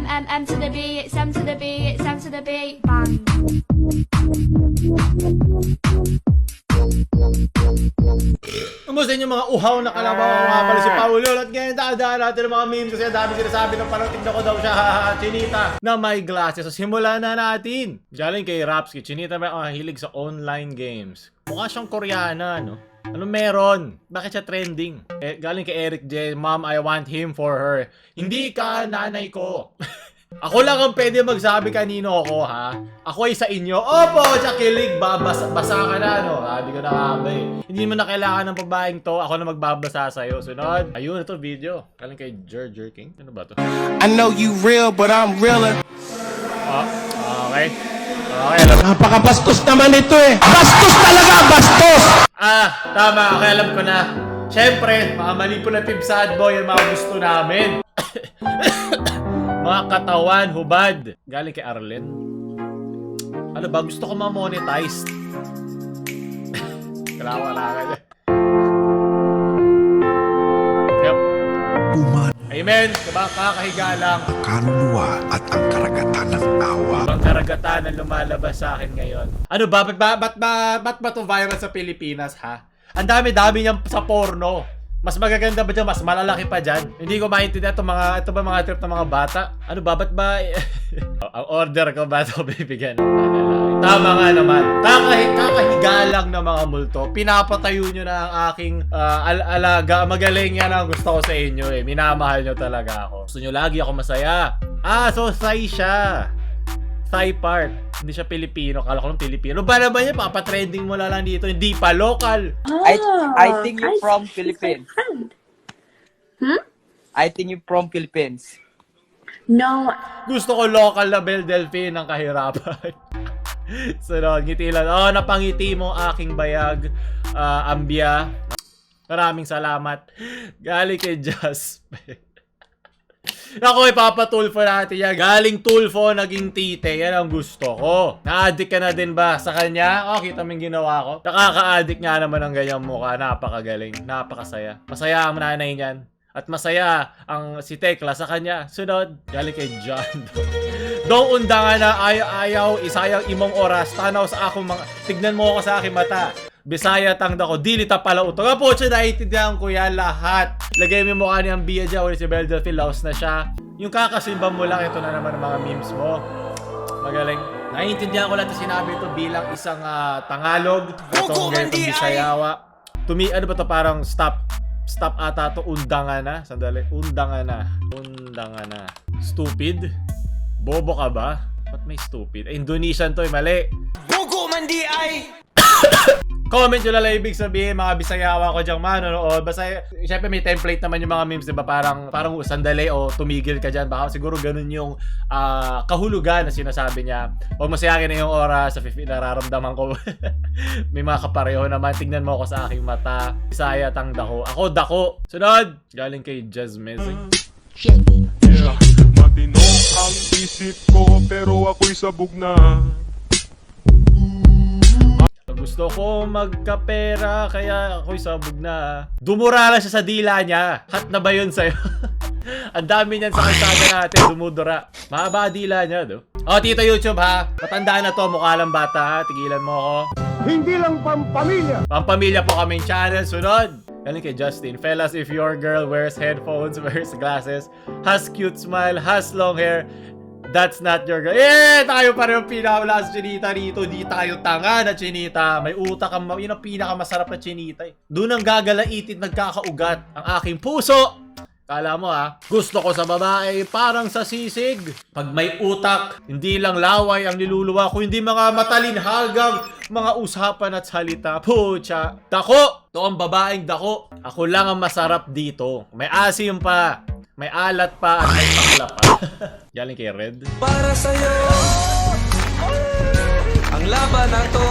M to the B, it's M to the B, it's M to the B. Bang. Kumusta yung mga uhaw na kalabaw mga pala si Paulo at ngayon dadaan natin ng mga memes kasi ang dami sinasabi ng parang tignan ko daw siya Chinita na may glasses. So simulan na natin. Galing kay Rapski, Chinita may hilig sa online games. Mukha siyang Koreana, no? Ano meron? Bakit siya trending? Galing kay Eric J, Mom, I want him for her. Hindi ka nanay ko. Ako lang ang pwede magsabi kanino ako, ha? Ako ay sa inyo. Opo, Chakilig, basa ka na, no? Sabi ko na kami. Hindi mo na kailangan ng babaeng to. Ako na magbabasa sa'yo. Sunod. Ayun, ito video. Galing kay Jer King. Ano ba to? I know you real, but I'm realer. Okay. Okay. Napakabastos naman ito eh. Bastos talaga, bastos! Tama. Okay, alam ko na. Siyempre, mga manipulative sad boy ang mga gusto namin. Mga katawan, hubad. Galing kay Arlen. Ano ba? Gusto ko ma-monetize. Wala ka dyan. Yep. Amen. Diba? Kakahiga lang. Kaluluwa at ang karagatan ng awa. Ang karagatan na lumalabas sa akin ngayon. Ano ba? Ba't ba to viral sa Pilipinas, ha? Ang dami-dami niyang sa porno. Mas magaganda ba dyan? Mas malalaki pa dyan? Hindi ko maintindihan ito ba mga trip ng mga bata? Ano ba? Ba't ba? Ang order ko ba ito bibigyan ng malalaki? Tama nga naman. Kakahiga lang ng mga multo. Pinapatayo nyo na ang aking alaga. Magaling yan ang gusto ko sa inyo eh. Minamahal nyo talaga ako. Gusto nyo lagi ako masaya. So Sai siya. Thai part. Hindi siya Pilipino. Kala ko ng Pilipino. Ba naman yan? Papatrending mo lang dito. Hindi pa local. I think you're from Philippines. I think you're from Philippines. No. Gusto ko local na Belle Delphine ng kahirapan. Sunod, ngiti lang. Napangiti mo aking bayag. Ambia. Maraming salamat. Galing kay Jasper. Ako, ipapatulfo natin yan. Galing tulfo, naging tite. Yan ang gusto ko. Na-addict ka na din ba sa kanya? Kita mo yung ginawa ko. Nakaka-addict nga naman ang ganyang mukha. Napakagaling. Napakasaya. Masaya ang nanay niyan. At masaya ang si Tekla sa kanya. Sunod, galing kay John. Dong undangan na ayaw, isayang imong oras. Tanaw sa akong mga... Tignan mo ako sa aking mata. Bisaya tangda ko, dilita pala utong. Po, siya naiintindihan ko yan lahat. Lagay mo yung mukha niyang Bia dyan, or si Belle Delphine, laos na siya. Yung kakasimba mo lang, ito na naman ang mga memes mo. Magaling. Naiintindihan ko lang ito sinabi ito bilang isang Tagalog. Itong ganitong Bisayawa. Ano ba ito parang stop ata ito, undangan na. Sandali, undangan na. Stupid? Bobo ka ba? Ba't may stupid? Indonesian to, mali. Bugo man di ay! Comment nyo lang ibig sabihin, mga Bisayawa ko dyang manonood. Basta, syempre may template naman yung mga memes, diba? Parang sandali o tumigil ka dyan. Baka siguro ganun yung kahulugan na sinasabi niya. Huwag masayakin na yung oras, sa nararamdaman ko. May mga kapareho naman. Tignan mo ako sa aking mata. Bisaya tang dako. Ako dako. Sunod! Galing kay Jasmine. Yeah, matino ang isip ko pero ako'y sabog na. Gusto ko magkapera kaya ako'y sabog na. Dumura lang siya sa dila niya. Hot na ba yun sa'yo? Ang dami niyan sa kalsada natin. Dumudura. Mahaba dila niya, do. Tito YouTube ha. Matandaan na to. Mukha lang bata ha. Tigilan mo ako. Hindi lang pampamilya. Pampamilya po kaming channel. Sunod. Galing kay Justin. Fellas, if your girl wears headphones, wears glasses, has cute smile, has long hair, that's not your girl. Tayo pa rin yung pinawala sa Chinita rito. Di tayo tanga na Chinita. May utak ang, yun ang pinakamasarap na Chinita. Doon ang gagalaitin, nagkakaugat ang aking puso. Kala mo gusto ko sa babae parang sa sisig. Pag may utak, hindi lang laway ang niluluwa ko, hindi mga matalinhagang mga usapan at salita. Pucha. Dako! Ito ang babaeng dako. Ako lang ang masarap dito. May asim pa. May alat pa at may pakla pa. Galing kay Red. Para sa'yo ang laban na to.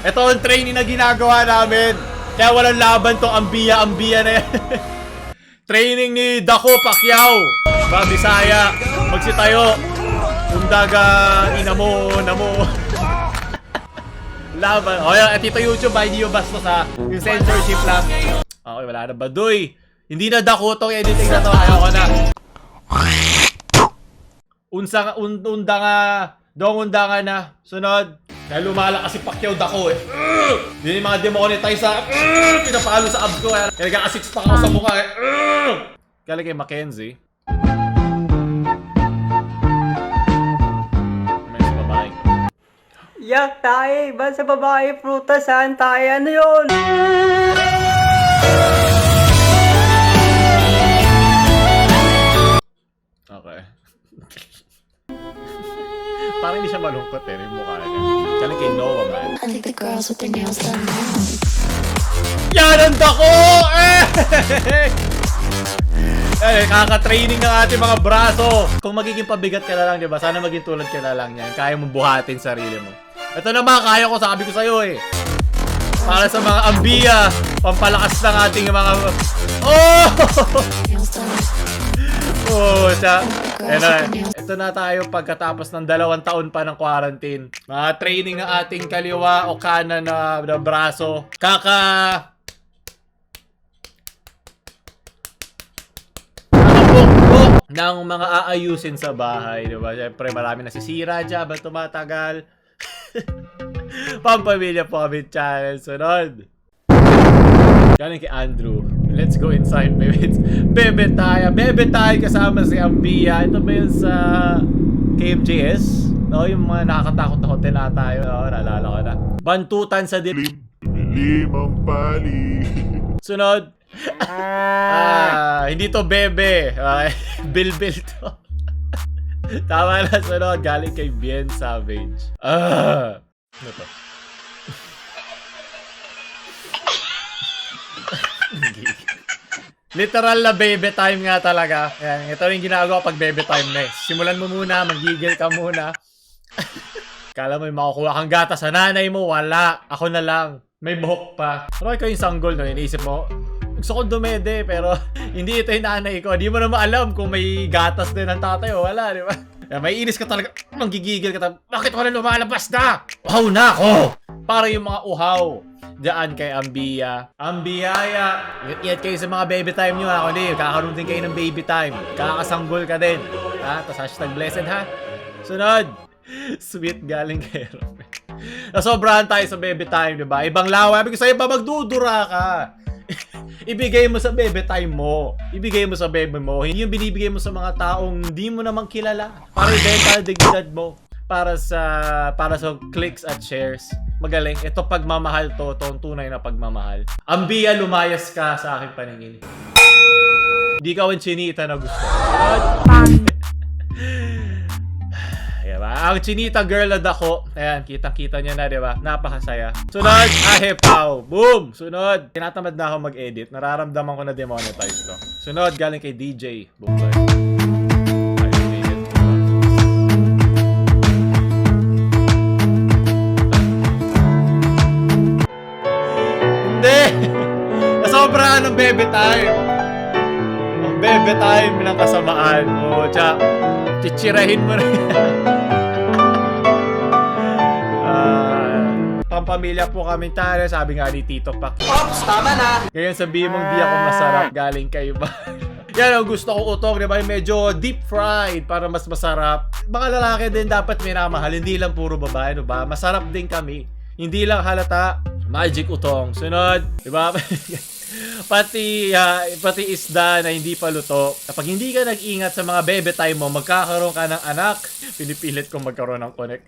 Ito ang training na ginagawa namin. Kaya walang laban tong ambiya na yan. Training ni Dako Pacquiao. Bisaya. Magsitayo. Undaga, inamo, namo. Laban. Tito YouTube, hindi yung bastos ha. Yung censorship lang. Okay, wala na Baduy. Hindi na dako tong editing na to. Ayoko na. Unda nga. Unda nga na. Sunod. Dahil lumalakas si Pacquiao dako eh. Hindi yung mga demonetize sa pinapalo sa abs ko. Kaya nagkaka-six pack ako sa mukha eh. Kala kay Mackenzie. May sa babae. Yak tayo, ba sa babae prutasan tayo, ano yun? Okay. Parang hindi siya malungkot eh, yung mukha niya. Kala kay Noah, man. I think the girls with their nails done now. Yan ang dako! Kaka-training ng ating mga braso. Kung magiging pabigat ka na lang, di ba? Sana maging tulad ka na lang yan. Kaya mo buhatin sarili mo. Ito naman, kaya ko, sabi ko sa'yo eh. Para sa mga ambiya, pampalakas ng ating mga... Oh! Nails done. Oh, siya. Ito na tayo pagkatapos ng 2 taon pa ng quarantine. Mga training ng ating kaliwa o kanan na braso. Nakapukpok ng mga aayusin sa bahay, diba? Siyempre marami nasisira dyan, ba't tumatagal? Pampamilya po kami channel. Sunod. Galing kay Andrew. Let's go inside, baby. Bebe tayo kasama si Ambia. Ito ba yun sa KMJS? No, yung mga nakakatakot na hotel na tayo. No, naalala ko na. Bantutan sa Limang pali. Sunod. Hindi to bebe. Bilbil to. Tama na, sunod. Galing kay Bien Savage. Ano to? Literal na baby time nga talaga. Yan, ito yung ginagawa pag baby time na eh. Simulan mo muna, magigil ka muna. Kala mo yung makukuha kang gata sa nanay mo, wala. Ako na lang. May buhok pa. Pero ikaw yung sanggol, no? Iniisip mo, gusto ko dumede, pero hindi ito yung nanay ko. Di mo naman alam kung may gatas din ang tatay o wala, di ba? Yan, may inis ka talaga. Manggigigil ka talaga. Bakit wala lumalabas na? Uhaw na ako! Para yung mga uhaw. Diyan kay Ambia. Ambiyaya. Ingat kayo sa mga baby time nyo ha. Kundi, kakaroon din kayo ng baby time. Kakasanggol ka din. Ha? Tapos hashtag blessed ha. Sunod. Sweet galing kay Romel. Nasobrahan tayo sa baby time, diba? Ibang lawa. Ibig sa'yo ba magdudura ka? Ibigay mo sa baby time mo. Ibigay mo sa baby mo. Hindi yung binibigay mo sa mga taong hindi mo naman kilala. Para ibenta dignidad mo. Para sa clicks at shares. Magaling. Ito pagmamahal to. Ito ang tunay na pagmamahal. Ambia, lumayas ka sa aking paningin. Hindi ka ang chinita na gusto. Diba? Ang chinita girl na dako. Ayan, kitang-kita niya na, diba? Napakasaya. Sunod, Pau. Boom! Sunod. Tinatamad na ako mag-edit. Nararamdaman ko na demonetize to. Sunod, galing kay DJ. Boom. Hindi! Nasobrahan ng baby time. Ang baby time ng kasamaan. O, tsa, chichirahin mo rin. Pampamilya po kami tayo. Sabi nga ni Tito Pac. Ops, tama na! Ngayon sabihin mong di ako masarap. Galing kayo ba? Yan ang gusto ko utong, diba? Medyo deep fried para mas masarap. Mga lalaki din dapat minamahal. Hindi lang puro babae, diba? Masarap din kami. Hindi lang halata. Magic utong. Sunod, diba? Pati isda na hindi pa luto. Kapag hindi ka nag-ingat sa mga bebe time mo, magkakaroon ka ng anak. Pinipilit kong magkaroon ng connect.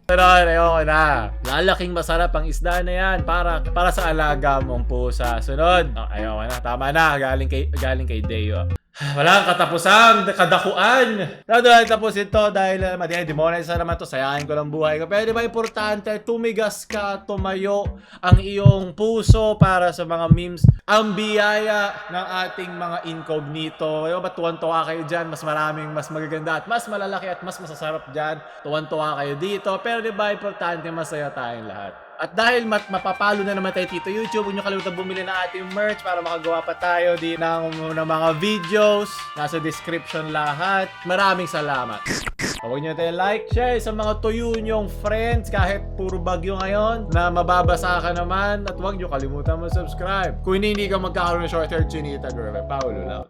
Sunod, ayoko na. Lalaking masarap ang isda na yan para sa alaga mong pusa. Sunod, ayoko na. Tama na. Galing kay Deo. Walang katapusang kadakuan. Tapos ito dahil demonetize na naman to. Sayangin ko lang buhay ko. Pero di ba importante, tumigas ka, tumayo ang iyong puso para sa mga memes. Ang biyaya ng ating mga incognito. Diba ba tuwan-tuwa kayo dyan? Mas maraming, mas magaganda at mas malalaki at mas masasarap dyan. Tuwan-tuwa kayo dito. Pero di ba importante, masaya tayong lahat. At dahil mapapalo na naman tayo dito YouTube, huwag nyo kalimutan bumili ng ating merch para makagawa pa tayo ng mga videos. Nasa description lahat. Maraming salamat. Huwag nyo tayo like, share sa mga tuyo nyong friends kahit puro bagyo ngayon na mababasa ka naman. At huwag nyo kalimutan mo subscribe. Kung hindi ka magkakaroon ng short hair chinita girl, Paulo lang.